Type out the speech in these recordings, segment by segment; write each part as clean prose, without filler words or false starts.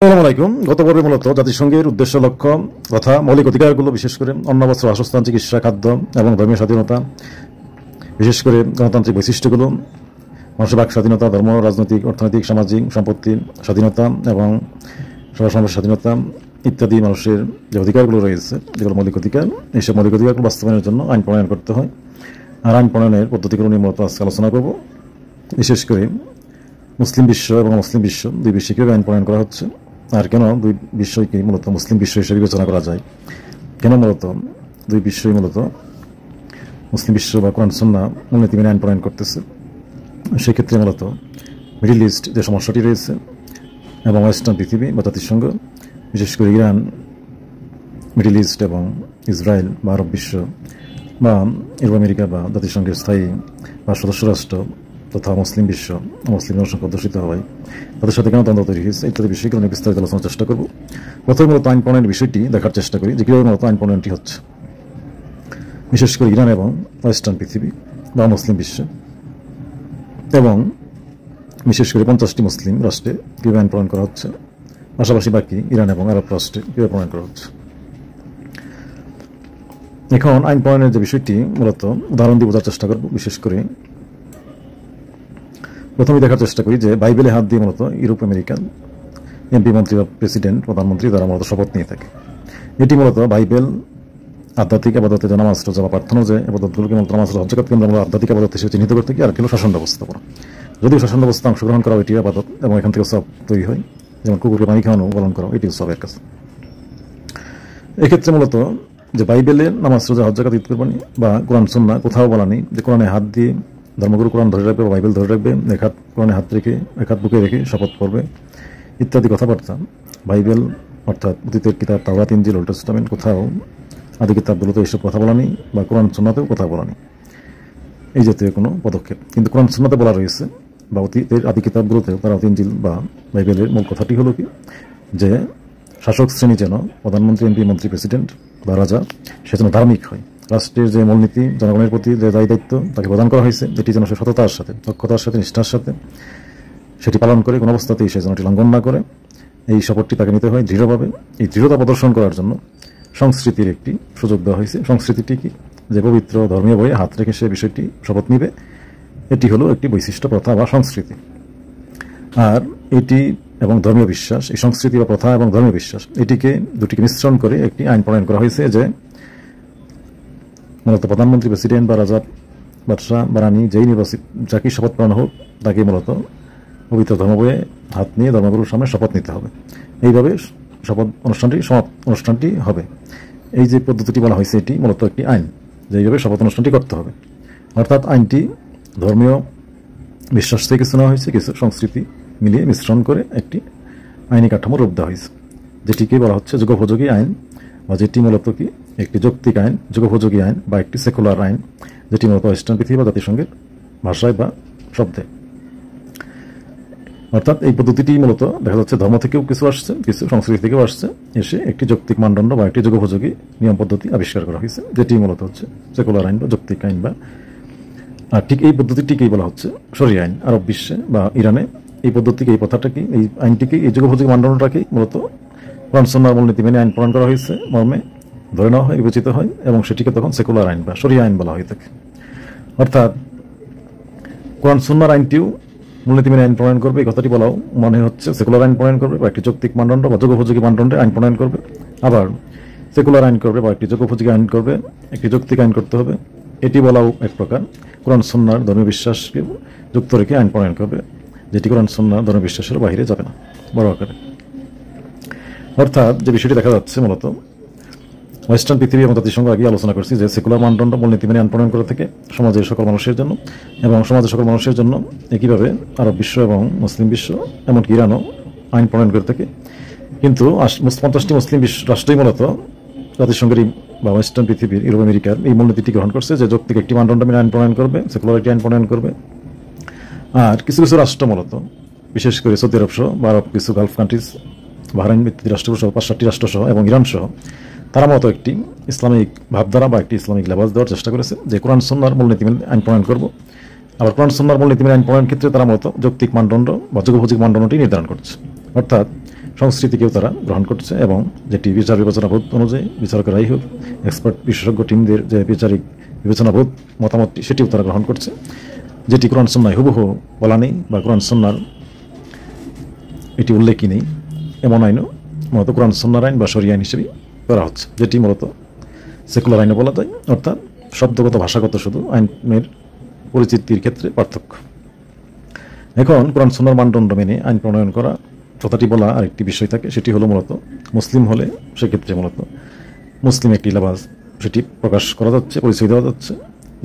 আসসালামু আলাইকুম। গত পর্বে মূলত জাতিসংঘের উদ্দেশ্য, লক্ষ্য তথা মৌলিক অধিকারগুলো, বিশেষ করে অন্ন, বস্ত্র, বাসস্থান, চিকিৎসা, খাদ্য এবং ধর্মীয় স্বাধীনতা, বিশেষ করে গণতান্ত্রিক বৈশিষ্ট্যগুলো, মানুষের বাক স্বাধীনতা, ধর্ম, রাজনৈতিক, অর্থনৈতিক, সামাজিক, সম্পত্তি স্বাধীনতা এবং সভা সমাবেশ স্বাধীনতা ইত্যাদি মানুষের যে অধিকারগুলো রয়েছে, যেগুলো মৌলিক অধিকার, এইসব মৌলিক অধিকারগুলো বাস্তবায়নের জন্য আইন প্রণয়ন করতে হয়। আর আইন প্রণয়নের পদ্ধতিগুলো নিয়ে মূলত আজকে আলোচনা করব। বিশেষ করে মুসলিম বিশ্ব এবং মুসলিম বিশ্ব দুই বিশ্বে কীভাবে আইন প্রণয়ন করা হচ্ছে, আর কেন দুই বিশ্বকে মূলত মুসলিম বিশ্ব হিসেবে বিবেচনা করা যায়, কেন মূলত দুই বিশ্বই মূলত মুসলিম বিশ্ব বা কোরআন সুন্নাহ মূলনীতি মেনে আইন প্রণয়ন করতেছে। সেক্ষেত্রে মূলত মিডল ইস্ট যে সমস্যাটি রয়েছে এবং ওয়েস্টার্ন পৃথিবী বা জাতিসংঘ, বিশেষ করে ইরান, মিডল ইস্ট এবং ইসরায়েল বা আরব বিশ্ব বা ইউরোপ আমেরিকা বা জাতিসংঘের স্থায়ী বা সদস্য রাষ্ট্র তথা মুসলিম বিশ্ব, মুসলিম জনসংখ্যা অধ্যুষিত হওয়ায় তাদের সাথে কেন দ্বন্দ্ব তৈরি হয়েছে ইত্যাদি বিষয়গুলো নিয়ে বিস্তারিত আলোচনার চেষ্টা করব। প্রথমে মূলত আইন প্রণয়নের বিষয়টি দেখার চেষ্টা করি যে কীভাবে মূলত আইন প্রণয়নটি হচ্ছে, বিশেষ করে ইরান এবং ওয়েস্টার্ন পৃথিবী বা মুসলিম বিশ্ব এবং বিশেষ করে 50টি মুসলিম রাষ্ট্রে কীভাবে আইন প্রণয়ন করা হচ্ছে, পাশাপাশি বাকি ইরান এবং আরব রাষ্ট্রে কীভাবে প্রণয়ন করা হচ্ছে। এখন আইন প্রণয়নের যে বিষয়টি মূলত উদাহরণ দিয়ে বোঝার চেষ্টা করব। বিশেষ করে প্রথমে দেখার চেষ্টা করি যে বাইবেলে হাত দিয়ে মূলত ইউরোপ আমেরিকান এমপি, মন্ত্রী বা প্রেসিডেন্ট, প্রধানমন্ত্রী তারা মূলত শপথ নিয়ে থাকে। এটি মূলত বাইবেল আধ্যাত্মিক আবাদতে যে নামাজ, রোজা বা প্রার্থনা, যে আবাদতগুলোকে মূলত নামাজ, রোজা, হজ্জ কেন্দ্র আমরা আধ্যাত্মিক আবাদত হিসেবে চিহ্নিত করতে কি, আর কি হলো শাসন ব্যবস্থাপনা। যদিও শাসন ব্যবস্থা অংশগ্রহণ করা এটি আবাদত এবং এখান থেকে সব তৈরি হয়, যেমন কুকুরকে পানি খাওয়ানো, পালন করা, এটি সবের কাছে। এক্ষেত্রে মূলত যে বাইবেলের নামাজ, রোজা, হজ্জ, জাকাত, ঈদ, কুরবানি বা কোরআন সুন্নাহ কোথাও বলা নেই যে কোরআনে হাত দিয়ে ধর্মগুরু কোরআন ধরে রাখবে বা বাইবেল ধরে রাখবে, এক হাত কোরআনে হাত রেখে এক হাত বুকে রেখে শপথ করবে ইত্যাদি কথাবার্তা বাইবেল অর্থাৎ অতীতের কিতাব তাওরাত, ইনজিল, ওল্ড টেস্টামেন্ট কোথাও, আদি কিতাবগুলোতে এইসব কথা বলা নেই বা কোরআন সুন্নাহতেও কথা বলা নেই এই জাতীয় কোনো পদক্ষেপ। কিন্তু কোরআন সুন্নাহতে বলা রয়েছে বা অতীতের আদি কিতাবগুলোতেও, তাওরাত, ইনজিল বা বাইবেলের মূল কথাটি হলো কি, যে শাসক শ্রেণী যেন প্রধানমন্ত্রী, এমপি, মন্ত্রী, প্রেসিডেন্ট বা রাজা সে যেন ধার্মিক হয়। রাষ্ট্রের যে মূলনীতি, জনগণের প্রতি যে দায়ী দায়িত্ব তাকে প্রদান করা হয়েছে, এটি যেন সে সততার সাথে, দক্ষতার সাথে, নিষ্ঠার সাথে সেটি পালন করে, কোনো অবস্থাতেই সে যেন এটি লঙ্ঘন না করে, এই শপথটি তাকে নিতে হয় দৃঢ়ভাবে। এই দৃঢ়তা প্রদর্শন করার জন্য সংস্কৃতির একটি সুযোগ দেওয়া হয়েছে। সংস্কৃতিটি কি, যে পবিত্র ধর্মীয় বইয়ে হাত রেখে সে বিষয়টি শপথ নিবে, এটি হলো একটি বৈশিষ্ট্য, প্রথা বা সংস্কৃতি। আর এটি এবং ধর্মীয় বিশ্বাস, এই সংস্কৃতি বা প্রথা এবং ধর্মীয় বিশ্বাস এটিকে দুটিকে মিশ্রণ করে একটি আইন প্রণয়ন করা হয়েছে, যে মূলত প্রধানমন্ত্রী, প্রেসিডেন্ট বা রাজা, বাদশাহ বা রানী যেই নির্বাচিত, যাকে শপথ পালন হোক, তাকে মূলত পবিত্র ধর্মবইয়ে হাত নিয়ে ধর্মগুরুর সামনে শপথ নিতে হবে। এইভাবে শপথ অনুষ্ঠানটি হবে। এই যে পদ্ধতিটি বলা হয়েছে এটি মূলত একটি আইন, যে এইভাবে শপথ অনুষ্ঠানটি করতে হবে। অর্থাৎ আইনটি ধর্মীয় বিশ্বাস থেকে কিছু নেওয়া হয়েছে, কিছু সংস্কৃতি মিলিয়ে মিশ্রণ করে একটি আইনি কাঠামো রূপ দেওয়া হয়েছে, যেটিকে বলা হচ্ছে যুগোপযোগী আইন, বা যেটি মূলত কি একটি যৌক্তিক আইন, যুগোপযোগী আইন বা একটি সেকুলার আইন, যেটি মূলত ওয়েস্টার্ন পৃথিবী বা জাতিসংঘের ভাষায় বা শব্দে। অর্থাৎ এই পদ্ধতিটি মূলত দেখা যাচ্ছে ধর্ম থেকেও কিছু আসছে, কিছু সংস্কৃতি থেকেও আসছে, এসে একটি যৌক্তিক মানদণ্ড বা একটি যুগোপযোগী নিয়ম পদ্ধতি আবিষ্কার করা হয়েছে, যেটি মূলত হচ্ছে সেকুলার আইন বা যৌক্তিক আইন। বা আর ঠিক এই পদ্ধতিটিকেই বলা হচ্ছে শরিয়া আইন। আরব বিশ্বে বা ইরানে এই পদ্ধতিকে, এই প্রথাটাকে, এই আইনটিকে, এই যুগোপযোগী মানদণ্ডটাকেই মূলত কোরআন সুন্নাহর মূলনীতি মেনে আইন প্রণয়ন করা হয়েছে মর্মে ধরে নেওয়া হয়, বিবেচিত হয়, এবং সেটিকে তখন সেকুলার আইন বা শরিয়া আইন বলা হয়ে থাকে। অর্থাৎ কোরআন সুন্নাহর আইনটিও মূলনীতি মেনে আইন প্রণয়ন করবে, এই কথাটি বলাও মনে হচ্ছে সেকুলার আইন প্রণয়ন করবে বা একটি যৌক্তিক মানদণ্ড বা যুগোপযোগী মানদণ্ডে আইন প্রণয়ন করবে। আবার সেকুলার আইন করবে বা একটি যুগোপযোগী আইন করবে, একটি যৌক্তিক আইন করতে হবে, এটি বলাও এক প্রকার কোরআন সুন্নাহর ধর্মীয় বিশ্বাসকে যুক্ত রেখে আইন প্রণয়ন করবে, যেটি কোরআন সুন্নাহর ধর্মীয় বিশ্বাসের বাইরে যাবে না বড় আকারে। অর্থাৎ যে বিষয়টি দেখা যাচ্ছে মূলত ওয়েস্টার্ন পৃথিবী এবং জাতিসংঘ আগে আলোচনা করছি, যে সেকুলার মানদণ্ড মূলনীতি মেনে আইন প্রণয়ন করে থেকে সমাজের সকল মানুষের জন্য, এবং সমাজের সকল মানুষের জন্য একইভাবে আরব বিশ্ব এবং মুসলিম বিশ্ব এমনকি ইরানও আইন প্রণয়ন করে থাকে। কিন্তু 50টি মুসলিম রাষ্ট্রই মূলত জাতিসংঘের বা ওয়েস্টার্ন পৃথিবীর, ইউরোপ আমেরিকার এই মূলনীতিটি গ্রহণ করছে, যে যৌক্তিক একটি মানদণ্ড মেনে আইন প্রণয়ন করবে, সেকুলার একটি আইন প্রণয়ন করবে। আর কিছু কিছু রাষ্ট্র মূলত, বিশেষ করে সৌদি আরব সহ বা আরব কিছু গালফ কান্ট্রিজ, বাহরাইন ভিত্তিক রাষ্ট্রসহ 5-7টি রাষ্ট্রসহ এবং ইরান সহ, তারা মতো একটি ইসলামিক ভাবধারা বা একটি ইসলামিক লেবাস দেওয়ার চেষ্টা করেছে, যে কোরআন সুন্নাহর মূলনীতি মেনে আইন প্রণয়ন করব। আবার কোরআন সুন্নাহর মূলনীতি মেনে আইন প্রণয়নের ক্ষেত্রে তারা মূলত যৌক্তিক মানদণ্ড বা যুগোপযোগী মানদণ্ডটি নির্ধারণ করছে। অর্থাৎ সংস্কৃতিকেও তারা গ্রহণ করছে এবং যেটি বিচার বিবেচনাবোধ অনুযায়ী বিচারকেরাই হোক, এক্সপার্ট বিশেষজ্ঞ টিমদের যে বিচারিক বিবেচনাবোধ মতামতটি সেটিও তারা গ্রহণ করছে, যেটি কোরআন সুন্নায় হুবহু বলা নেই বা কোরআন সুন্নার এটি উল্লেখই নেই, এমন আইনও মূলত কোরআন সুন্নার আইন বা শরিয়া আইন হিসেবেই করা হচ্ছে, যেটি মূলত সেকুলার আইনও বলা যায়, অর্থাৎ শব্দগত ভাষাগত শুধু আইনের পরিচিতির ক্ষেত্রে পার্থক্য। এখন কোরআন সুন্নার মানদণ্ড মেনে আইন প্রণয়ন করা কথাটি বলা আরেকটি বিষয় থাকে, সেটি হলো মূলত মুসলিম হলে সেক্ষেত্রে মূলত মুসলিম একটি লেবাস সেটি প্রকাশ করা যাচ্ছে, পরিচয় দেওয়া যাচ্ছে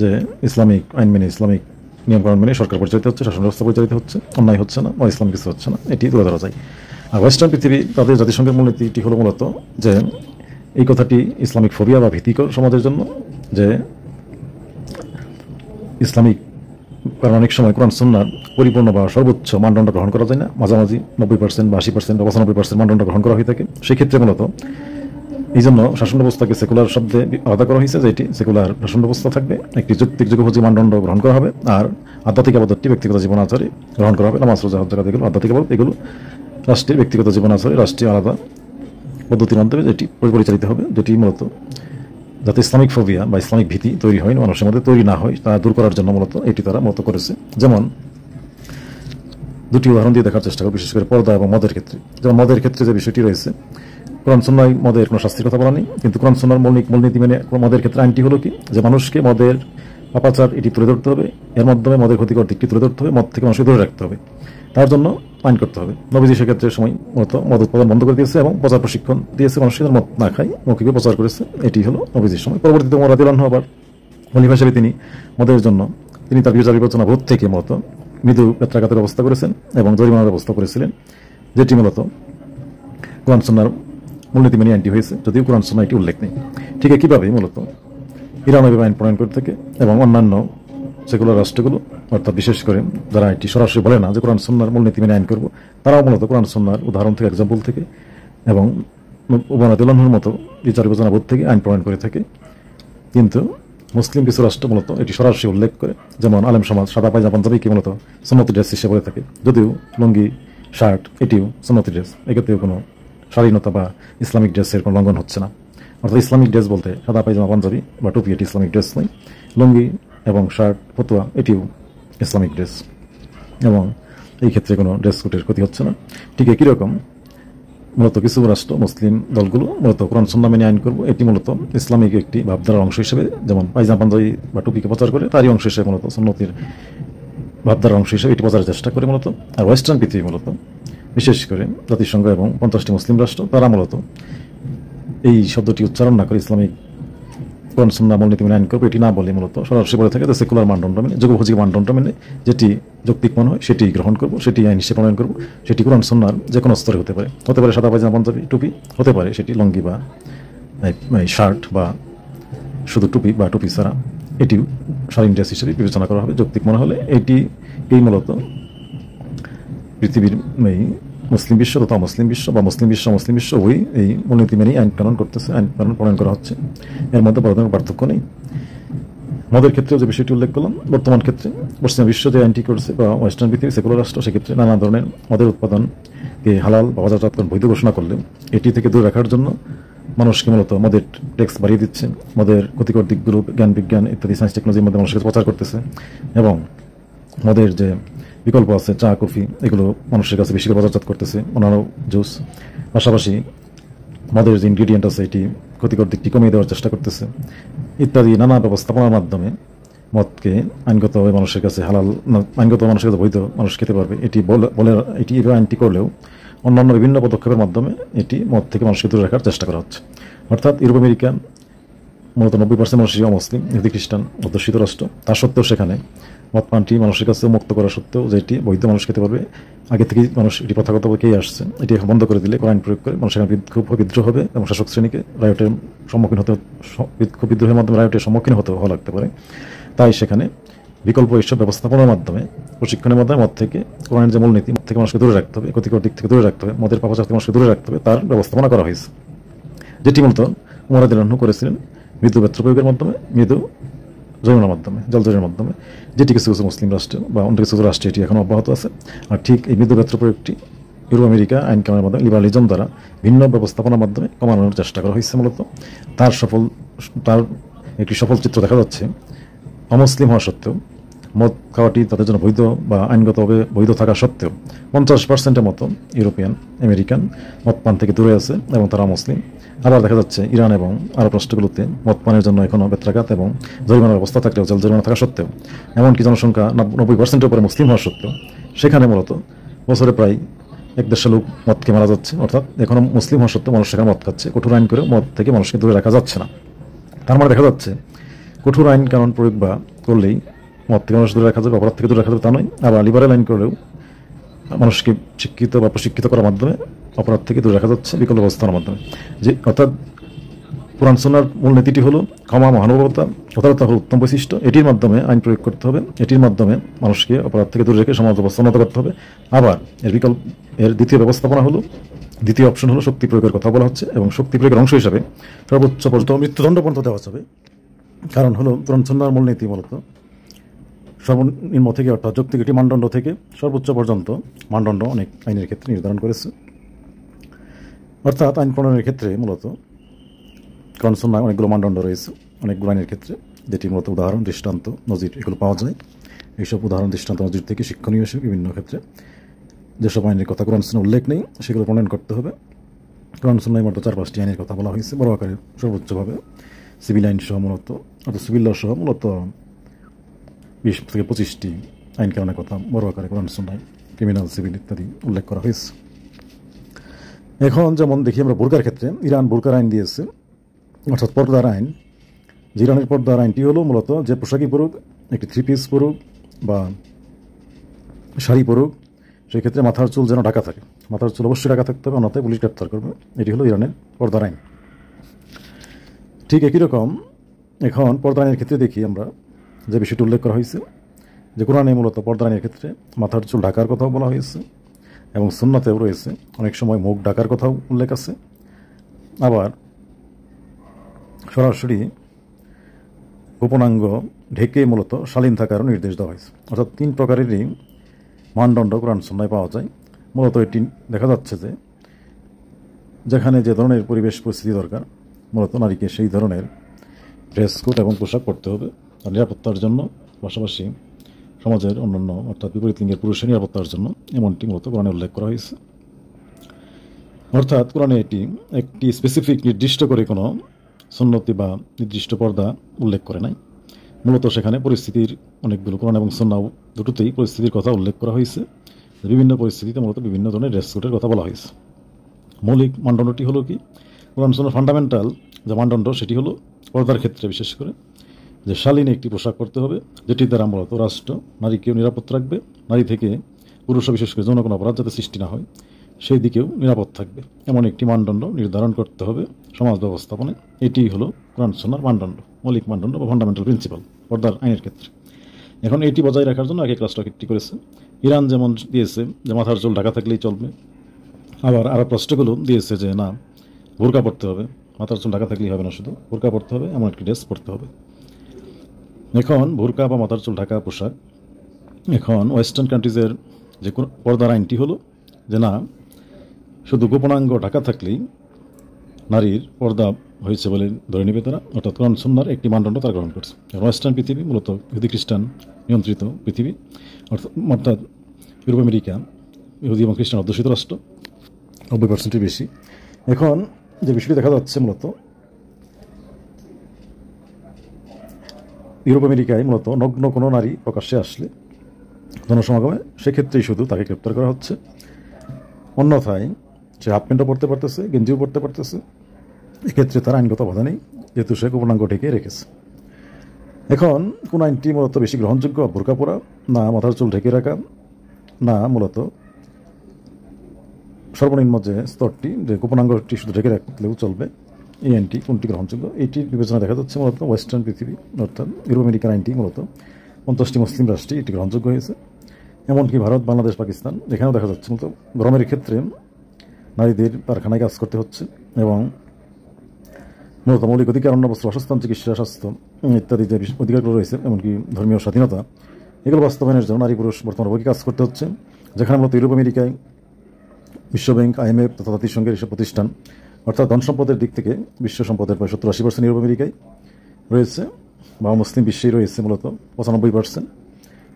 যে ইসলামিক আইন মেনে, ইসলামিক নিয়মকানুন মেনে সরকার পরিচালিত হচ্ছে, শাসন ব্যবস্থা পরিচালিত হচ্ছে, অন্যায় হচ্ছে না বা ইসলাম কিছু হচ্ছে না, এটি তুলে ধরা যায়। আর ওয়েস্টার্ন পৃথিবী তাদের জাতিসংঘের মূলনীতিটি হলো মূলত যে এই কথাটি ইসলামিক ফোবিয়া বা ভীতিকর সমাজের জন্য, যে ইসলামিক কারণ অনেক সময় কোরআন সুন্নাহর পরিপূর্ণ বা সর্বোচ্চ মানদণ্ড গ্রহণ করা যায় না, মাঝামাঝি 90% বা 80% বা 95% মানদণ্ড গ্রহণ করা হয়ে থাকে। সেক্ষেত্রে মূলত এই জন্য শাসন ব্যবস্থাকে সেকুলার শব্দে আলাদা করা হয়েছে, যে এটি সেকুলার শাসন ব্যবস্থা থাকবে, একটি যৌক্তিক যুগোপযোগী মানদণ্ড গ্রহণ করা হবে, আর আধ্যাত্মিক আবাদতটি ব্যক্তিগত জীবন আচারে গ্রহণ করা হবে। নামাজ, রোজা, হজ, যাকাত এগুলো আধ্যাত্মিক আবাদত, এগুলো রাষ্ট্রের ব্যক্তিগত জীবন আচারে রাষ্ট্রীয় আলাদা পদ্ধতির মাধ্যমে যেটি পরিচালিত হবে, যেটি মূলত যাতে ইসলামিক ফোবিয়া বা ইসলামিক ভীতি তৈরি হয়, মানুষের মধ্যে তৈরি না হয়, তা দূর করার জন্য মূলত এটি তারা মূলত করেছে। যেমন দুটি উদাহরণ দিয়ে দেখার চেষ্টা করব, বিশেষ করে পর্দা এবং মদের ক্ষেত্রে। যেমন মদের ক্ষেত্রে যে বিষয়টি রয়েছে, কোরআন সুন্নাহয় মদের কোনো শাস্তির কথা বলা নেই, কিন্তু কোরআন সুন্নাহর মূলনীতি মেনে মদের ক্ষেত্রে আইনটি হলো কি, যে মানুষকে মদের পাপাচার এটি তুলে ধরতে হবে, এর মাধ্যমে মদের ক্ষতিকর দিকটি তুলে ধরতে হবে, মদ থেকে মানুষকে দূরে রাখতে হবে, তার জন্য আইন করতে হবে। নবীজি সেক্ষেত্রে সময় মতো মদ উৎপাদন বন্ধ করে দিয়েছে এবং প্রচার প্রশিক্ষণ দিয়েছে, মানুষকে মদ না খায় মৌখিকে প্রচার করেছে, এটি হলো নবীজির সময়। পরবর্তীতে ওমর রাদিয়াল্লাহু আনহু আবার খলিফা হিসেবে তিনি মদের জন্য তিনি তার বিচার বিবেচনা বোধ থেকে মূলত মৃদু বেত্রাঘাতের ব্যবস্থা করেছেন এবং জরিমানার ব্যবস্থা করেছিলেন, যেটি মূলত কোরআন সুন্নাহর মূলনীতি মেনে আইনটি হয়েছে, যদিও কোরআন সুন্নাহ এটি উল্লেখ নেই। ঠিক একইভাবে মূলত ইরান আইন প্রণয়ন করে থাকে এবং অন্যান্য সেগুলো রাষ্ট্রগুলো, অর্থাৎ বিশেষ করে যারা এটি সরাসরি বলে না যে কোরআন সুন্নাহর মূলনীতি মেনে আইন করবো, তারাও মূলত কোরআন সুন্নাহর উদাহরণ থেকে, এক্সাম্পল থেকে এবং ওমর রাদিয়াল্লাহু আনহুর মতো বিচার বিবেচনা বোধ থেকে আইন প্রণয়ন করে থাকে। কিন্তু মুসলিম কিছু রাষ্ট্র মূলত এটি সরাসরি উল্লেখ করে, যেমন আলেম সমাজ সাদা পায়জামা পাঞ্জাবিকে মূলত সুন্নতি ড্রেস হিসেবে বলে থাকে, যদিও লুঙ্গি শার্ট এটিও সুন্নতি ড্রেস, এক্ষেত্রেও কোনো স্বাধীনতা বা ইসলামিক ড্রেসের কোনো লঙ্ঘন হচ্ছে না। অর্থাৎ ইসলামিক ড্রেস বলতে সাদা পায়জামা পাঞ্জাবি বা টুপি এটি ইসলামিক ড্রেস নয়, লুঙ্গি এবং শার্ট ফতুয়া এটিও ইসলামিক ড্রেস এবং এই ক্ষেত্রে কোনো ড্রেস কোডের ক্ষতি হচ্ছে না। ঠিক একই রকম মূলত কিছু রাষ্ট্র মুসলিম দলগুলো মূলত কোরআন সুন্নাহ মেনে আইন করবো, এটি মূলত ইসলামিক একটি ভাবধারার অংশ হিসেবে, যেমন পায়জামা পাঞ্জাবি বা টুপিকে প্রচার করে তারই অংশ হিসেবে মূলত সুন্নতির ভাবধারার অংশ হিসেবে এটি প্রচারের চেষ্টা করে মূলত। আর ওয়েস্টার্ন পৃথিবী মূলত বিশেষ করে জাতিসংঘ এবং 50টি মুসলিম রাষ্ট্র, তারা মূলত এই শব্দটি উচ্চারণ না করে ইসলামিক কোরআন সুন্নাহ মূলনীতি মেনে আইন করবে এটি না বলে মূলত সরাসরি বলে থাকে যে সেকুলার মানদণ্ড মেনে, যুগোপযোগী মানদণ্ড মেনে যেটি যৌক্তিক মনে হয় সেটি গ্রহণ করবো, সেটি আইন হিসেবে প্রণয়ন করবো। সেটি কোরআন সুন্নাহর যে কোনো স্তরে হতে পারে, সাদা পায়জামা পাঞ্জাবি টুপি, হতে পারে সেটি লুঙ্গি বা শার্ট বা শুধু টুপি বা টুপি ছাড়া, এটিও শালীন ড্রেস হিসেবে বিবেচনা করা হবে যৌক্তিক মনে হলে। এই মূলত পৃথিবীর মুসলিম বিশ্ব তথা মুসলিম বিশ্ব বা মুসলিম বিশ্ব ওই এই মূলনীতি মেনেই আইন কানুন করতেছে, আইন কানুন প্রণয়ন করা হচ্ছে, এর মধ্যে বড় ধরনের পার্থক্য নেই। মদের ক্ষেত্রেও যে বিষয়টি উল্লেখ করলাম, বর্তমান ক্ষেত্রে পশ্চিমা বিশ্ব যে আইনটি করছে বা ওয়েস্টার্ন পৃথিবী সেকুলার রাষ্ট্র, সেক্ষেত্রে নানা ধরনের মদের উৎপাদনকে হালাল বা বাজারজাতকরণ বৈধ ঘোষণা করলেও এটি থেকে দূরে রাখার জন্য মানুষকে মূলত মদের ট্যাক্স বাড়িয়ে দিচ্ছে, মদের ক্ষতিকর দিকগুলো জ্ঞান বিজ্ঞান ইত্যাদি সায়েন্স টেকনোলজির মধ্যে মানুষের কাছে প্রচার করতেছে এবং মদের যে বিকল্প আছে চা কফি এগুলো মানুষের কাছে বেশি করে বাজারজাত করতেছে, অন্যান্য জুস, পাশাপাশি মদের যে ইনগ্রিডিয়েন্ট আছে এটি ক্ষতিকর দিকটি কমিয়ে দেওয়ার চেষ্টা করতেছে ইত্যাদি নানা ব্যবস্থাপনার মাধ্যমে মদকে আইনগতভাবে মানুষের কাছে হালাল, আইনগত মানুষের কাছে বৈধ, মানুষ খেতে পারবে এটি বলে এটি এভাবে আইনটি করলেও অন্যান্য বিভিন্ন পদক্ষেপের মাধ্যমে এটি মদ থেকে মানুষকে দূরে রাখার চেষ্টা করা হচ্ছে। অর্থাৎ ইউরোপ আমেরিকা মূলত 90% মানুষই অমুসলিম, ইহুদি খ্রিস্টান অধ্যুষিত রাষ্ট্র, তা সত্ত্বেও সেখানে মদ পানটি মানুষের কাছে মুক্ত করা সত্ত্বেও যে এটি বৈধ, মানুষ খেতে পারবে, আগে থেকেই মানুষ এটি প্রথাগত বইকেই আসছে, এটি এখন বন্ধ করে দিলে আইন প্রয়োগ করে মানুষ এখানে খুব বিদ্রোহ হবে এবং শাসক শ্রেণীকে রায়টের সম্মুখীন হতে, খুব বিদ্রোহের মাধ্যমে রায়টের সম্মুখীন হওয়া লাগতে পারে। তাই সেখানে বিকল্প এইসব ব্যবস্থাপনার মাধ্যমে, প্রশিক্ষণের মাধ্যমে মদ থেকে, কোরআনের যে মূলনীতি, মদ থেকে মানুষকে দূরে রাখতে হবে, ক্ষতিকর দিক থেকে দূরে রাখতে হবে, মদের পাপাচার থেকে মানুষকে দূরে রাখতে হবে, তার ব্যবস্থাপনা করা হয়েছে, যেটি মূলত ওমর রাদিয়াল্লাহু আনহু করেছিলেন মৃদু বেত্র প্রয়োগের মাধ্যমে, মৃদু জরিমানার মাধ্যমে, জলজরির মাধ্যমে, যেটি কিছু কিছু মুসলিম রাষ্ট্র বা অন্য কিছু রাষ্ট্রে এটি এখন অব্যাহত আছে। আর ঠিক এই মৃদু বেত্র প্রয়োগটি ইউরোপ আমেরিকা আইন কানুনের মাধ্যমে লিবারালিজম দ্বারা ভিন্ন ব্যবস্থাপনার মাধ্যমে কমানোর চেষ্টা করা হয়েছে। মূলত তার একটি সফল চিত্র দেখা যাচ্ছে। অমুসলিম হওয়া সত্ত্বেও মদ খাওয়াটি তাদের জন্য বৈধ বা আইনগতভাবে বৈধ থাকা সত্ত্বেও 50%-এর মতো ইউরোপিয়ান আমেরিকান মদপান থেকে দূরে আছে এবং তারা মুসলিম। আবার দেখা যাচ্ছে ইরান এবং আরব রাষ্ট্রগুলোতে মদপানের জন্য এখনও বেত্রাঘাত এবং জরিমানার ব্যবস্থা থাকলেও জেল জরিমানা থাকা সত্ত্বেও, এমনকি জনসংখ্যা 90%-এর উপরে মুসলিম হওয়া সত্ত্বেও সেখানে মূলত বছরে প্রায় 1-1.5 লোক মদকে মারা যাচ্ছে। অর্থাৎ এখনও মুসলিম হওয়া সত্ত্বেও মানুষ সেখানে মদ খাচ্ছে। কঠোর আইন করে মদ থেকে মানুষকে দূরে রাখা যাচ্ছে না। তার মানে দেখা যাচ্ছে কঠোর আইন কানুন প্রয়োগ বা করলেই মদ থেকে মানুষ দূরে রাখা যাবে, অপরাধ থেকে দূরে রাখা যাবে তা নয়। আবার লিবারেল আইন করলেও মানুষকে শিক্ষিত বা প্রশিক্ষিত করার মাধ্যমে অপরাধ থেকে দূরে রাখা যাচ্ছে বিকল্প ব্যবস্থার মাধ্যমে। যে অর্থাৎ কোরআন সুন্নাহর মূলনীতিটি হলো ক্ষমা, মহানুভবতা, উদারতা হলো উত্তম বৈশিষ্ট্য। এটির মাধ্যমে আইন প্রয়োগ করতে হবে, এটির মাধ্যমে মানুষকে অপরাধ থেকে দূরে রেখে সমাজ ব্যবস্থা উন্নত করতে হবে। আবার এর দ্বিতীয় ব্যবস্থাপনা হলো, দ্বিতীয় অপশন হলো শক্তি প্রয়োগের কথা বলা হচ্ছে, এবং শক্তি প্রয়োগের অংশ হিসাবে সর্বোচ্চ পর্যন্ত মৃত্যুদণ্ড পর্যন্ত দেওয়া যাবে। কারণ হলো কোরআন সুন্নাহর মূলনীতি মূলত সর্বনিম্ন থেকে অর্থাৎ যৌক্তিক একটি মানদণ্ড থেকে সর্বোচ্চ পর্যন্ত মানদণ্ড অনেক আইনের ক্ষেত্রে নির্ধারণ করেছে। অর্থাৎ আইন প্রণয়নের ক্ষেত্রে মূলত কোরআন সুন্নাহয় অনেকগুলো মানদণ্ড রয়েছে অনেকগুলো আইনের ক্ষেত্রে, যেটি মূলত উদাহরণ, দৃষ্টান্ত, নজির এগুলো পাওয়া যায়। এইসব উদাহরণ, দৃষ্টান্ত, নজির থেকে শিক্ষণীয় হিসেবে বিভিন্ন ক্ষেত্রে যেসব আইনের কথা কোরআন সুন্নাহে উল্লেখ নেই সেগুলো প্রণয়ন করতে হবে। কোরআন সুন্নাহে মূলত 4-5টি আইনের কথা বলা হয়েছে বড় আকারে সর্বোচ্চভাবে। সিভিল আইন সহ মূলত, অর্থাৎ সিভিল ল সহ মূলত 20-25টি আইন কানুনের কথা বড় আকারে কোরআন সুন্নাহে, ক্রিমিনাল, সিভিল ইত্যাদি উল্লেখ করা হয়েছে। এখন যেমন দেখি আমরা বোরকার ক্ষেত্রে, ইরান বোরকার আইন দিয়েছে, অর্থাৎ পর্দার আইন। যে ইরানের পর্দার আইনটি হলো মূলত যে পোশাকই পরুক, একটি 3 পিস পরুক বা শাড়ি পরুক, সেক্ষেত্রে মাথার চুল যেন ঢাকা থাকে। মাথার চুল অবশ্যই ঢাকা থাকতে হবে, অন্যথায় পুলিশ গ্রেপ্তার করবে। এটি হলো ইরানের পর্দার আইন। ঠিক একই রকম এখন পর্দার আইনের ক্ষেত্রে দেখি আমরা যে বিষয়টি উল্লেখ করা হয়েছে, যে কোরআনে মূলত পর্দার আইনের ক্ষেত্রে মাথার চুল ঢাকার কথাও বলা হয়েছে, এবং সুন্নাতেও রয়েছে অনেক সময় মুখ ঢাকার কথাও উল্লেখ আছে। আবার সরাসরি গোপনাঙ্গ ঢেকে মূলত শালীন থাকারও নির্দেশ দেওয়া হয়েছে। অর্থাৎ 3 প্রকারেরই মানদণ্ড কোরআন সুন্নাহে পাওয়া যায়। মূলত এটি দেখা যাচ্ছে যে যেখানে যে ধরনের পরিবেশ পরিস্থিতি দরকার, মূলত নারীকে সেই ধরনের ড্রেস কোড এবং পোশাক পরতে হবে তার নিরাপত্তার জন্য, পাশাপাশি সমাজের অন্যান্য অর্থাৎ বিপরীত লিঙ্গের পুরুষের নিরাপত্তার জন্য, এমনটি মূলত কোরআনে উল্লেখ করা হয়েছে। অর্থাৎ কোরআনে এটি একটি স্পেসিফিক নির্দিষ্ট করে কোনো সুন্নতি বা নির্দিষ্ট পর্দা উল্লেখ করে নাই। মূলত সেখানে পরিস্থিতির অনেকগুলো, কোরআন এবং সুন্নাহ দুটোতেই পরিস্থিতির কথা উল্লেখ করা হয়েছে। বিভিন্ন পরিস্থিতিতে মূলত বিভিন্ন ধরনের ড্রেস কোডের কথা বলা হয়েছে। মৌলিক মানদণ্ডটি হলো কি, কোরআন সুন্নাহর ফান্ডামেন্টাল যে মানদণ্ড সেটি হলো পর্দার ক্ষেত্রে বিশেষ করে যে শালীন একটি পোশাক পরতে হবে, যেটির দ্বারা মূলত রাষ্ট্র নারীকেও নিরাপদ রাখবে, নারী থেকে পুরুষ বিশেষ করে যৌন কোনো অপরাধ যাতে সৃষ্টি না হয় সেই দিকেও নিরাপদ থাকবে, এমন একটি মানদণ্ড নির্ধারণ করতে হবে সমাজ ব্যবস্থাপনায়। এটি হলো কোরআন সুন্নাহর মানদণ্ড, মৌলিক মানদণ্ড বা ফান্ডামেন্টাল প্রিন্সিপাল পর্দার আইনের ক্ষেত্রে। এখন এটি বজায় রাখার জন্য এক রাষ্ট্র একটি করেছে। ইরান যেমন দিয়েছে যে মাথার চুল ঢাকা থাকলেই চলবে, আবার আরব রাষ্ট্রগুলো দিয়েছে যে না, বোরকা পরতে হবে, মাথার চুল ঢাকা থাকলেই হবে না, শুধু বোরকা পরতে হবে, এমন একটি ড্রেস পরতে হবে। এখন বোরকা বা মাথার চুল ঢাকা পোশাক, এখন ওয়েস্টার্ন কান্ট্রিজের যে পর্দার আইনটি হলো যে না, শুধু গোপনাঙ্গ ঢাকা থাকলেই নারীর পর্দা হয়েছে বলে ধরে নেবে তারা, অর্থাৎ কোরআন সুন্নাহর একটি মানদণ্ড তারা গ্রহণ করছে। ওয়েস্টার্ন পৃথিবী মূলত ইহুদি খ্রিস্টান নিয়ন্ত্রিত পৃথিবী, অর্থাৎ ইউরোপ আমেরিকা ইহুদি এবং খ্রিস্টান অধ্যুষিত রাষ্ট্র, 90%-এর বেশি। এখন যে বিষয়টি দেখা যাচ্ছে মূলত ইউরোপ আমেরিকায় মূলত নগ্ন কোনো নারী প্রকাশ্যে আসলে জনসমাগমে, সেক্ষেত্রেই শুধু তাকে গ্রেপ্তার করা হচ্ছে। অন্যথায় সে হাফ প্যান্টও পরতে পারতেছে, গেঞ্জিও পরতে পারতেছে, এক্ষেত্রে তার আইনগত বাধা নেই, যেহেতু সে গোপনাঙ্গ ঢেকে রেখেছে। এখন কোন আইনটি মূলত বেশি গ্রহণযোগ্য, বোরকা পরা না মাথার চুল ঢেকে রাখা, না মূলত সর্বনিম্ন যে স্তরটি যে গোপনাঙ্গটি শুধু ঢেকে রাখলেও চলবে, এই আইনটি কোনটি গ্রহণযোগ্য, এইটির বিবেচনা দেখা যাচ্ছে মূলত ওয়েস্টার্ন পৃথিবী অর্থাৎ ইউরোপ আমেরিকার আইনটি মূলত 50টি মুসলিম রাষ্ট্রে এটি গ্রহণযোগ্য হয়েছে। এমনকি ভারত, বাংলাদেশ, পাকিস্তান এখানেও দেখা যাচ্ছে মূলত গরমের ক্ষেত্রে নারীদের কারখানায় কাজ করতে হচ্ছে, এবং মূলত মৌলিক অধিকার, অন্ন, বস্ত্র, বাসস্থান, চিকিৎসা, স্বাস্থ্য ইত্যাদি যে অধিকারগুলো রয়েছে, এমনকি ধর্মীয় স্বাধীনতা, এগুলো বাস্তবায়নের জন্য নারী পুরুষ বর্তমানে উভয়কে কাজ করতে হচ্ছে। যেখানে মূলত ইউরোপ আমেরিকায় বিশ্বব্যাংক, IMF তথা জাতিসংঘের এসব প্রতিষ্ঠান, অর্থাৎ ধন সম্পদের দিক থেকে বিশ্ব সম্পদের প্রায় 70-80% ইউরোপ আমেরিকায় রয়েছে, বা মুসলিম বিশ্বেই রয়েছে মূলত 95%।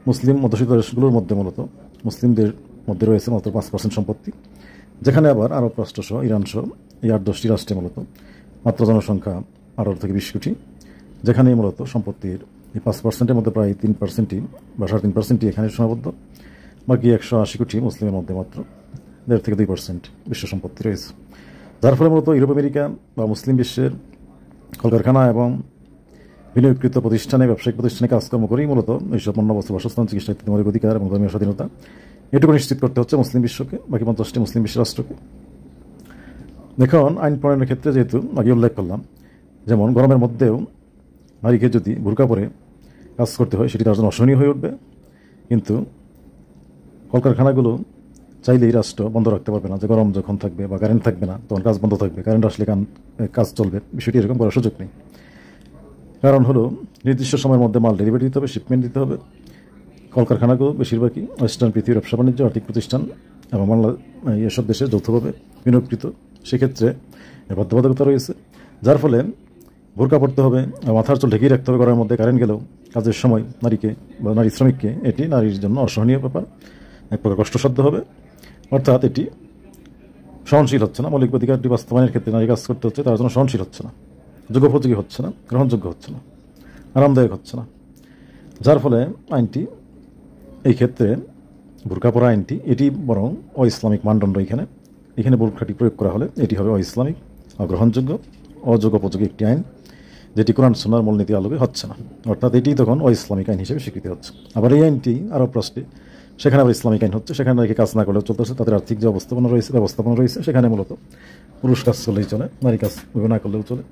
মুসলিম অধ্যুষিত দেশগুলোর মধ্যে মূলত মুসলিমদের মধ্যে রয়েছে মাত্র 5% সম্পত্তি, যেখানে আবার আরব রাষ্ট্রসহ ইরানসহ এই 8-10টি রাষ্ট্রে মূলত মাত্র জনসংখ্যা 18 থেকে 20 কোটি, যেখানে মূলত সম্পত্তির এই 5%-এর মধ্যে প্রায় 3%ই বা 3.5%ই এখানে সীমাবদ্ধ। বাকি 180 কোটি মুসলিমের মধ্যে মাত্র 1.5 থেকে 2% বিশ্ব সম্পত্তি রয়েছে, যার ফলে মূলত ইউরোপ আমেরিকা বা মুসলিম বিশ্বের কলকারখানা এবং বিনিয়োগকৃত প্রতিষ্ঠানে, ব্যবসায়িক প্রতিষ্ঠানে কাজকর্ম করেই মূলত এইসব পণ্য, বস্ত্র, বাসস্থান, চিকিৎসা ইত্যাদি মৌলিক অধিকার এবং ধর্মীয় স্বাধীনতা এটুকু নিশ্চিত করতে হচ্ছে মুসলিম বিশ্বকে, বাকি 50টি মুসলিম বিশ্ব রাষ্ট্রকে। এখন আইন প্রণয়নের ক্ষেত্রে যেহেতু আগে উল্লেখ করলাম, যেমন গরমের মধ্যেও নারীকে যদি বোরকা পরে কাজ করতে হয় সেটি তার জন্য অসহনীয় হয়ে উঠবে, কিন্তু কলকারখানাগুলো চাইলেই রাষ্ট্র বন্ধ রাখতে পারবে না, যে গরম যখন থাকবে বা কারেন্ট থাকবে না তখন কাজ বন্ধ থাকবে, কারেন্ট আসলে কাজ চলবে, বিষয়টি এরকম করার সুযোগ নেই। কারণ হলো নির্দিষ্ট সময়ের মধ্যে মাল ডেলিভারি দিতে হবে, শিপমেন্ট দিতে হবে। কলকারখানাগুলো বেশিরভাগই ওয়েস্টার্ন পৃথিবীর ব্যবসা বাণিজ্য, আর্থিক প্রতিষ্ঠান এবং বাংলা এসব দেশে যৌথভাবে বিনিয়োগকৃত, সেক্ষেত্রে বাধ্যবাধকতা রয়েছে, যার ফলে বোরকা পড়তে হবে, মাথার চুল ঢেকেই রাখতে হবে গরমের মধ্যে, কারেন্ট গেলেও কাজের সময় নারীকে বা নারী শ্রমিককে এটি নারীর জন্য অসহনীয় ব্যাপার, এক প্রকার কষ্টসাধ্য হবে। অর্থাৎ এটি সহনশীল হচ্ছে না, মৌলিক অধিকারটি বাস্তবায়নের ক্ষেত্রে নারী কাজ করতে হচ্ছে, তার জন্য সহনশীল হচ্ছে না, যোগ্যোপযোগী হচ্ছে না, গ্রহণযোগ্য হচ্ছে না, আরামদায়ক হচ্ছে না, যার ফলে আইনটি এই ক্ষেত্রে বোরকা পরা আইনটি এটি বরং অ-ইসলামিক মানদণ্ড। এখানে বোরকাটি প্রয়োগ করা হলে এটি হবে অ-ইসলামিক, অগ্রহণযোগ্য, অযোগ্যোপযোগী একটি আইন, যেটি কোরআন সুন্নাহর মূলনীতির আলোকে হচ্ছে না, অর্থাৎ এটি তখন অ-ইসলামিক আইন হিসেবে স্বীকৃতি হচ্ছে। আবার এই আইনটি আরব রাষ্ট্রে, সেখানে আবার ইসলামিক আইন হচ্ছে, সেখানে নারীকে কাজ না করলেও চলতেছে, তাদের আর্থিক যে ব্যবস্থাপনা রয়েছে সেখানে মূলত পুরুষ কাজ করলেই চলে, নারী কাজ না করলেও চলে,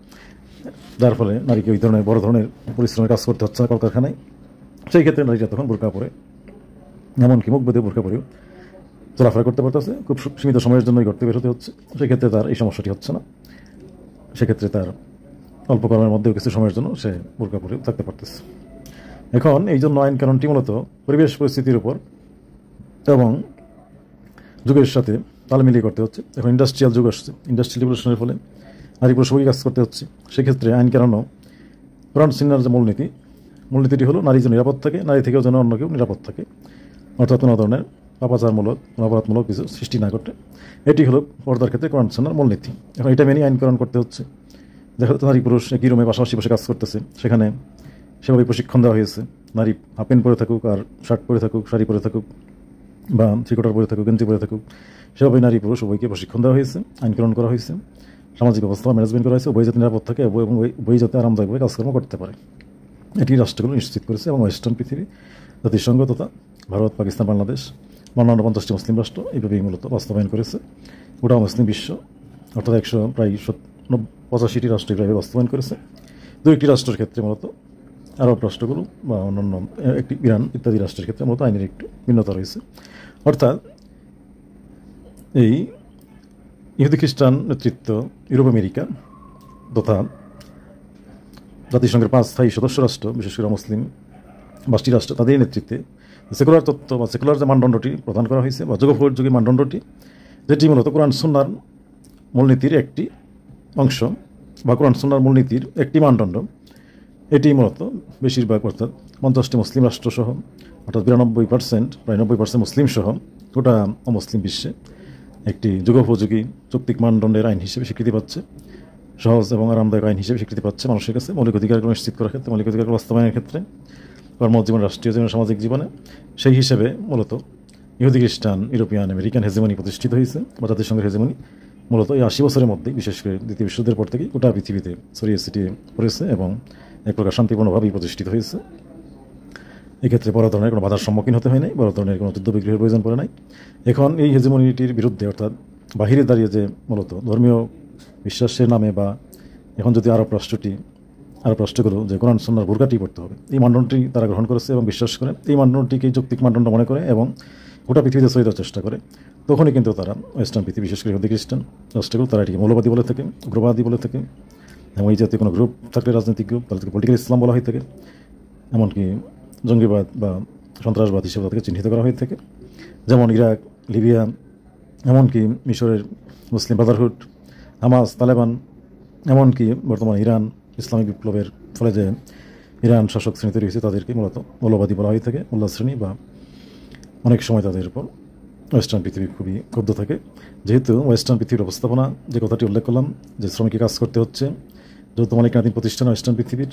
যার ফলে নারীকে ওই ধরনের বড় ধরনের পরিশ্রমের কাজ করতে হচ্ছে না কলকারখানায়। সেই ক্ষেত্রে নারীরা তখন বোরকা পরে, এমনকি মুখ বেঁধে বোরকা পরেও চলাফেরা করতে পারতেছে, খুব সীমিত সময়ের জন্যই ঘরতে বের হতে হচ্ছে, সেক্ষেত্রে তার এই সমস্যাটি হচ্ছে না, সেক্ষেত্রে তার অল্প কর্মের মধ্যেও কিছু সময়ের জন্য সে বোরকা পরেও থাকতে পারতেছে। এখন এই জন্য আইন কানুনটি মূলত পরিবেশ পরিস্থিতির উপর এবং যুগের সাথে তাল মিলিয়ে করতে হচ্ছে। এখন ইন্ডাস্ট্রিয়াল যুগ আসছে, ইন্ডাস্ট্রিয়াল রিভলিউশনের ফলে নারী পুরুষ সবই কাজ করতে হচ্ছে, সেক্ষেত্রে আইন কানুনও কোরআন সুন্নাহর যে মূলনীতিটি হলো নারী যেন নিরাপদ থাকে, নারী থেকেও যেন অন্য কেউ নিরাপদ থাকে, অর্থাৎ কোনো ধরনের পাপাচারমূলক, অপরাধমূলক কিছু সৃষ্টি না করতে, এটি হলো পর্দার ক্ষেত্রে কোরআন সুন্নাহর মূলনীতি। এখন এটা মেনে আইনকরণ করতে হচ্ছে। দেখা যাচ্ছে নারী পুরুষ একই রুমে পাশাপাশি বসে কাজ করতেছে, সেখানে সেভাবে প্রশিক্ষণ দেওয়া হয়েছে, নারী হাফ প্যান্ট পরে থাকুক আর শার্ট পরে থাকুক, শাড়ি পরে থাকুক বা থ্রিকোয়ার্টার পরে থাকুক, গেঞ্জি পরে থাকুক, সেভাবে নারী পুরুষ উভয়কে প্রশিক্ষণ দেওয়া হয়েছে, আইনকরণ করা হয়েছে, সামাজিক ব্যবস্থা ম্যানেজমেন্ট করা হয়েছে, উভয় যাতে নিরাপদ থাকে এবং উভয় যাতে আরামদায়কভাবে কাজকর্ম করতে পারে, এটি রাষ্ট্রগুলো নিশ্চিত করেছে। এবং ওয়েস্টার্ন পৃথিবী, জাতিসংঘ তথা ভারত, পাকিস্তান, বাংলাদেশ, অন্যান্য 50টি মুসলিম রাষ্ট্র এইভাবেই মূলত বাস্তবায়ন করেছে। গোটা মুসলিম বিশ্ব অর্থাৎ প্রায় 85টি রাষ্ট্র এইভাবে বাস্তবায়ন করেছে। 2টি রাষ্ট্রের ক্ষেত্রে মূলত আরব রাষ্ট্রগুলো বা অন্যান্য একটি ইরান ইত্যাদি রাষ্ট্রের ক্ষেত্রে মূলত আইনের একটু ভিন্নতা রয়েছে। অর্থাৎ এই ইহুদি খ্রিস্টান নেতৃত্ব ইউরোপ আমেরিকা তথা জাতিসংঘের 5 স্থায়ী সদস্য রাষ্ট্র, বিশেষ করে মুসলিম 5টি রাষ্ট্র, তাদের নেতৃত্বে সেকুলার তত্ত্ব বা সেকুলার যে মানদণ্ডটি প্রদান করা হয়েছে বা যোগোপযোগী মানদণ্ডটি, যেটি মূলত কোরআন সুন্নাহর মূলনীতির একটি অংশ বা কোরআন সুন্নাহর মূলনীতির একটি মানদণ্ড, এটি মূলত বেশিরভাগ অর্থাৎ 50টি মুসলিম রাষ্ট্রসহ অর্থাৎ 92%, প্রায় 90% মুসলিম সহ গোটা অমুসলিম বিশ্বে একটি যুগোপযোগী যৌক্তিক মানদণ্ডের আইন হিসেবে স্বীকৃতি পাচ্ছে, সহজ এবং আরামদায়ক আইন হিসেবে স্বীকৃতি পাচ্ছে মানুষের কাছে মৌলিক অধিকারগুলো নিশ্চিত করার ক্ষেত্রে, মৌলিক অধিকার বাস্তবায়নের ক্ষেত্রে, কর্মজীবন, রাষ্ট্রীয় জীবন, সামাজিক জীবনে। সেই হিসেবে মূলত ইহুদি খ্রিস্টান, ইউরোপিয়ান, আমেরিকান হেজেমনি প্রতিষ্ঠিত হয়েছে বা জাতিসংঘের হেজেমনি মূলত এই 80 বছরের মধ্যে, বিশেষ করে দ্বিতীয় বিশ্বযুদ্ধের পর থেকেই গোটা পৃথিবীতে ছড়িয়ে ছিটিয়ে পড়েছে এবং এক প্রকার শান্তিপূর্ণভাবেই প্রতিষ্ঠিত হয়েছে। এক্ষেত্রে বড় ধরনের কোনো বাধার সম্মুখীন হতে হয় নাই, বড় ধরনের কোনো যুদ্ধ বিগ্রহের প্রয়োজন পড়ে নাই। এখন এই হেজেমনিটির বিরুদ্ধে অর্থাৎ বাহিরে দাঁড়িয়ে যে মূলত ধর্মীয় বিশ্বাসের নামে বা এখন যদি আরব রাষ্ট্রগুলো যে কোরআন সুন্নাহর বোরকাটি পড়তে হবে, এই মানদণ্ডটি তারা গ্রহণ করেছে এবং বিশ্বাস করে, এই মানদণ্ডটিকে যৌক্তিক মানদণ্ড মনে করে এবং গোটা পৃথিবীতে ছড়িয়ে দেওয়ার চেষ্টা করে, তখনই কিন্তু তারা ওয়েস্টার্ন পৃথিবী, বিশেষ করে ইহুদি খ্রিস্টান রাষ্ট্রগুলো, তারা এটিকে মৌলবাদী বলে থাকে, উগ্রবাদী বলে থাকে। এবং এই জাতীয় কোনো গ্রুপ থাকলে, রাজনৈতিক গ্রুপ, তাদেরকে পলিটিক্যাল ইসলাম বলা হয়ে থাকে, এমনকি জঙ্গিবাদ বা সন্ত্রাসবাদ হিসেবে তাদেরকে চিহ্নিত করা হয়ে থাকে। যেমন ইরাক, লিবিয়া, এমনকি মিশরের মুসলিম ব্রাদারহুড, হামাস, তালেবান, এমনকি বর্তমান ইরান ইসলামিক বিপ্লবের ফলে যে ইরান শাসক শ্রেণী তৈরি হয়েছে তাদেরকে মূলত মৌলবাদী বলা হয়ে থাকে, মোল্লা শ্রেণী, বা অনেক সময় তাদের উপর ওয়েস্টার্ন পৃথিবী খুবই ক্ষুব্ধ থাকে। যেহেতু ওয়েস্টার্ন পৃথিবীর অবস্থাপনা, যে কথাটি উল্লেখ করলাম যে শ্রমিককে কাজ করতে হচ্ছে, যৌথ মালিকানাধীন প্রতিষ্ঠান ওয়েস্টার্ন পৃথিবীর,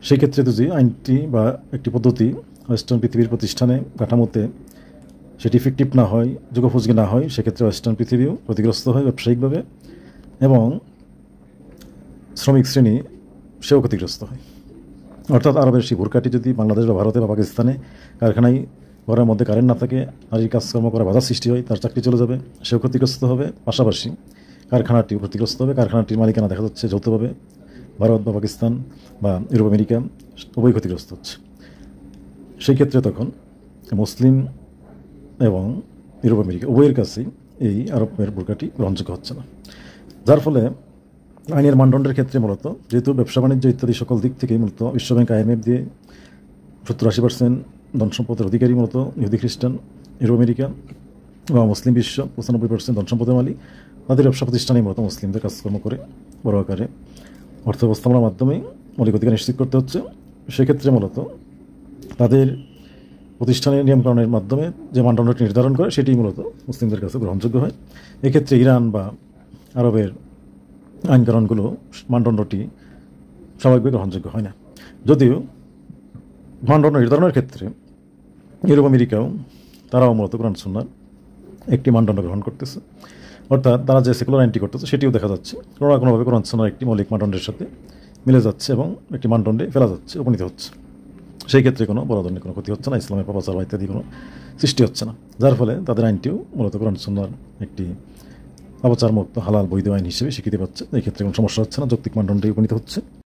সেই ক্ষেত্রে যদি আইনটি বা একটি পদ্ধতি ওয়েস্টার্ন পৃথিবীর প্রতিষ্ঠানে কাঠামোতে সেটি ইফেক্টিভ না হয়, যুগোপযোগী না হয়, সেক্ষেত্রে ওয়েস্টার্ন পৃথিবীও ক্ষতিগ্রস্ত হয় ব্যবসায়িকভাবে, এবং শ্রমিক শ্রেণী সেও ক্ষতিগ্রস্ত হয়। অর্থাৎ আরবের সেই ভুরকাটি যদি বাংলাদেশ বা ভারতে বা পাকিস্তানে কারখানায় ঘরের মধ্যে কারেন্ট না থাকে, নারীর কাজকর্ম করা বাধা সৃষ্টি হয়, তার চাকরি চলে যাবে, সেও ক্ষতিগ্রস্ত হবে, পাশাপাশি কারখানাটিও ক্ষতিগ্রস্ত হবে। কারখানাটির মালিকানা দেখা যাচ্ছে যৌথভাবে ভারত বা পাকিস্তান বা ইউরোপ আমেরিকা উভয় ক্ষতিগ্রস্ত হচ্ছে। সেই ক্ষেত্রে তখন মুসলিম এবং ইউরোপ আমেরিকা উভয়ের কাছেই এই আরবের বোরকাটি গ্রহণযোগ্য হচ্ছে না। যার ফলে আইনের মানদণ্ডের ক্ষেত্রে মূলত যেহেতু ব্যবসা বাণিজ্য ইত্যাদি সকল দিক থেকেই মূলত বিশ্বব্যাংক IMF দিয়ে 70-80% ধন সম্পদের অধিকারী মূলত ইহুদি খ্রিস্টান, ইউরোপ আমেরিকা বা মুসলিম বিশ্ব 95% ধন সম্পদের মালিক, তাদের ব্যবসা প্রতিষ্ঠানেই মূলত মুসলিমদের কাজকর্ম করে বড় আকারে অর্থ ব্যবস্থাপনার মাধ্যমে মৌলিক অধিকার নিশ্চিত করতে হচ্ছে। সেক্ষেত্রে মূলত তাদের প্রতিষ্ঠানের নিয়মকানুনের মাধ্যমে যে মানদণ্ডটি নির্ধারণ করে সেটি মূলত মুসলিমদের কাছে গ্রহণযোগ্য হয়। এক্ষেত্রে ইরান বা আরবের আইনকানুনগুলো মানদণ্ডটি স্বাভাবিকভাবে গ্রহণযোগ্য হয় না। যদিও মানদণ্ড নির্ধারণের ক্ষেত্রে ইউরোপ আমেরিকাও তারাও মূলত কোরআন সুন্নাহর একটি মানদণ্ড গ্রহণ করতেছে, অর্থাৎ তারা যে সেকুলার আইনটি করতেছে সেটিও দেখা যাচ্ছে কোনো না কোনোভাবে কোরআন সুন্নাহর একটি মৌলিক মানদণ্ডের সাথে মিলে যাচ্ছে এবং একটি মানদণ্ডে ফেলা যাচ্ছে, উপনীত হচ্ছে। সেই ক্ষেত্রে কোনো বড় ধরনের কোনো ক্ষতি হচ্ছে না, ইসলামের পাপাচার বা ইত্যাদি কোনো সৃষ্টি হচ্ছে না, যার ফলে তাদের আইনটিও মূলত কোরআন সুন্নাহর একটি পাপাচার মুক্ত হালাল বৈধ আইন হিসেবে স্বীকৃতি পাচ্ছে। এই ক্ষেত্রে কোনো সমস্যা হচ্ছে না, যৌক্তিক মানদণ্ডে উপনীত হচ্ছে।